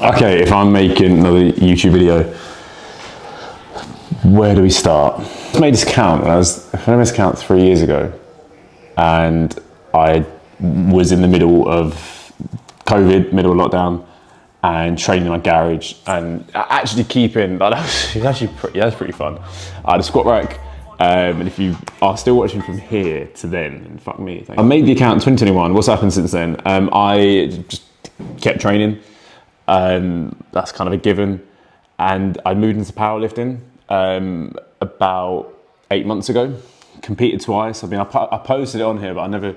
Okay, if I'm making another YouTube video, where do we start? I made this account, I made this account 3 years ago, and I was in the middle of COVID, middle of lockdown, and training in my garage, and actually keeping, like, that's pretty fun. I had a squat rack, and if you are still watching from here to then, fuck me. I made the account in 2021. What's happened since then? I just kept training. That's kind of a given. And I moved into powerlifting about 8 months ago. Competed twice. I mean, I posted it on here, but I never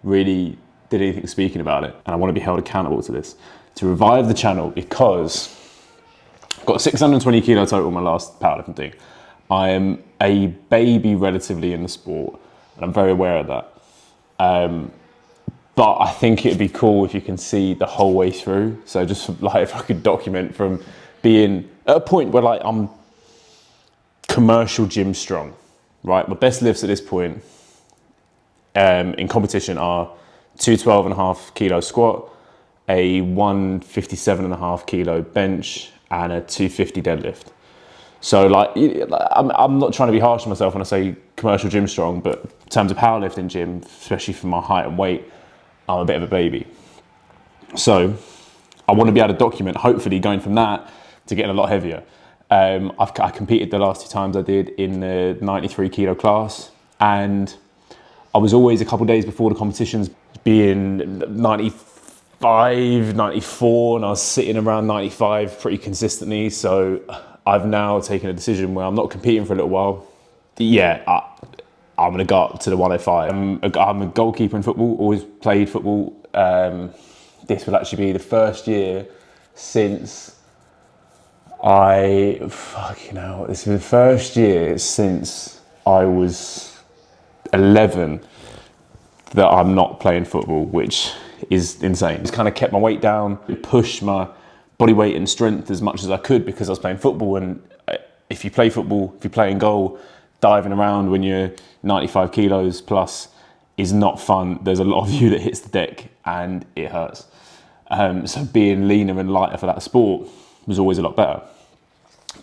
really did anything speaking about it. And I want to be held accountable to this, to revive the channel, because I've got 620 kilo total my last powerlifting thing. I am a baby relatively in the sport, and I'm very aware of that. But I think it'd be cool if you can see the whole way through. So just like if I could document from being at a point where like I'm commercial gym strong, right? My best lifts at this point in competition are 212.5 kilo squat, a 157.5 kilo bench, and a 250 deadlift. So like, I'm not trying to be harsh on myself when I say commercial gym strong, but in terms of powerlifting gym, especially for my height and weight, I'm a bit of a baby. So I want to be able to document, hopefully going from that to getting a lot heavier. I competed the last 2 times I did in the 93 kilo class, and I was always a couple of days before the competitions being 95, 94, and I was sitting around 95 pretty consistently. So I've now taken a decision where I'm not competing for a little while. Yeah, I'm going to go up to the 105. I'm a goalkeeper in football, always played football. This will actually be the first year since this is the first year since I was 11 that I'm not playing football, which is insane. It's kind of kept my weight down, pushed my body weight and strength as much as I could because I was playing football. And if you play football, if you play in goal, diving around when you're 95 kilos plus is not fun. There's a lot of you that hits the deck and it hurts. So being leaner and lighter for that sport was always a lot better.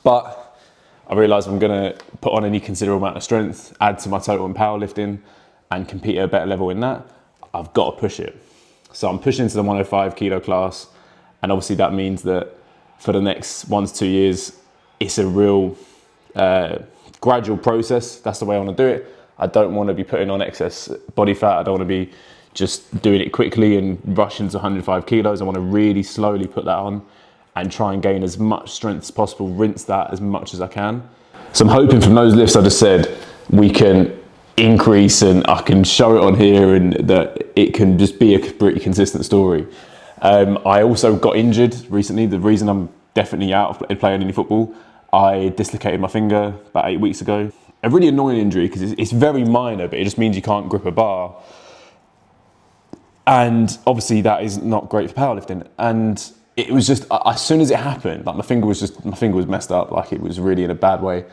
But I realised I'm going to put on any considerable amount of strength, add to my total in powerlifting, and compete at a better level in that. I've got to push it. So I'm pushing into the 105 kilo class, and obviously that means that for the next 1 to 2 years, it's a real gradual process. That's the way I want to do it. I don't want to be putting on excess body fat. I don't want to be just doing it quickly and rushing to 105 kilos. I want to really slowly put that on and try and gain as much strength as possible, rinse that as much as I can. So I'm hoping from those lifts I just said, we can increase, and I can show it on here, and that it can just be a pretty consistent story. I also got injured recently. The reason I'm definitely out of playing any football, I dislocated my finger about 8 weeks ago. A really annoying injury because it's very minor, but it just means you can't grip a bar. And obviously that is not great for powerlifting. And it was just, as soon as it happened, like my finger was messed up, like it was really in a bad way.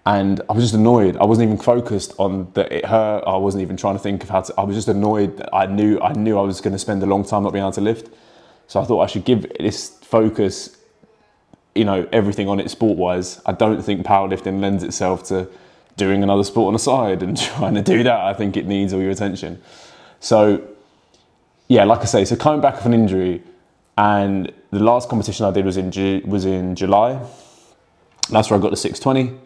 And I was just annoyed. I wasn't even focused on that it hurt. I wasn't even trying to think of I was just annoyed that I knew I was going to spend a long time not being able to lift. So I thought I should give this focus, everything on it sport-wise. I don't think powerlifting lends itself to doing another sport on the side and trying to do that. I think it needs all your attention. So yeah, like I say, so coming back from an injury, and the last competition I did was in July. That's where I got to 620.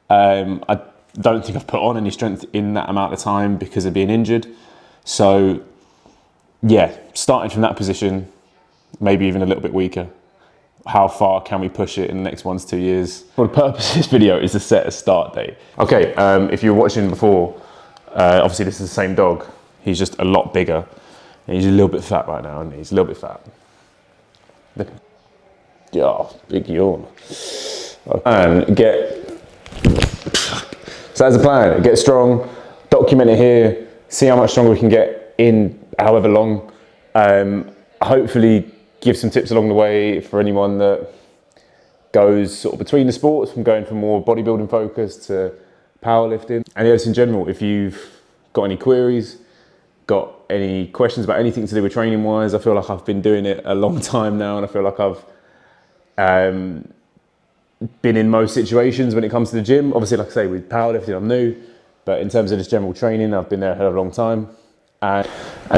I don't think I've put on any strength in that amount of time because of being injured. So yeah, starting from that position, maybe even a little bit weaker. How far can we push it in the next 1 to 2 years? Well, the purpose of this video is to set a start date. Okay, if you were watching before, obviously this is the same dog. He's just a lot bigger. And he's a little bit fat right now, isn't he? He's a little bit fat. Yeah, big yawn. And so that's the plan. Get strong, document it here, see how much stronger we can get in however long. Hopefully give some tips along the way for anyone that goes sort of between the sports, from going from more bodybuilding focus to powerlifting. And yes, in general, if you've got any queries, got any questions about anything to do with training wise, I feel like I've been doing it a long time now, and I feel like I've Been in most situations when it comes to the gym. Obviously, like I say, with powerlifting, I'm new, but in terms of just general training, I've been there a hell of a long time. And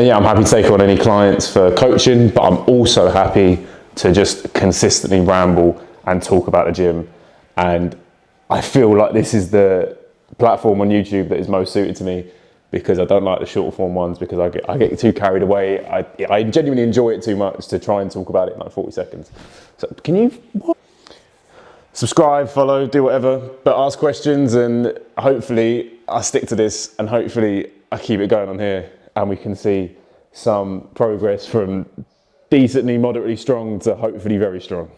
yeah, I'm happy to take on any clients for coaching, but I'm also happy to just consistently ramble and talk about the gym. And I feel like this is the platform on YouTube that is most suited to me, because I don't like the short form ones, because I get too carried away. I genuinely enjoy it too much to try and talk about it in like 40 seconds. So can you subscribe, follow, do whatever, but ask questions, and hopefully I stick to this, and hopefully I keep it going on here, and we can see some progress from decently, moderately strong to hopefully very strong.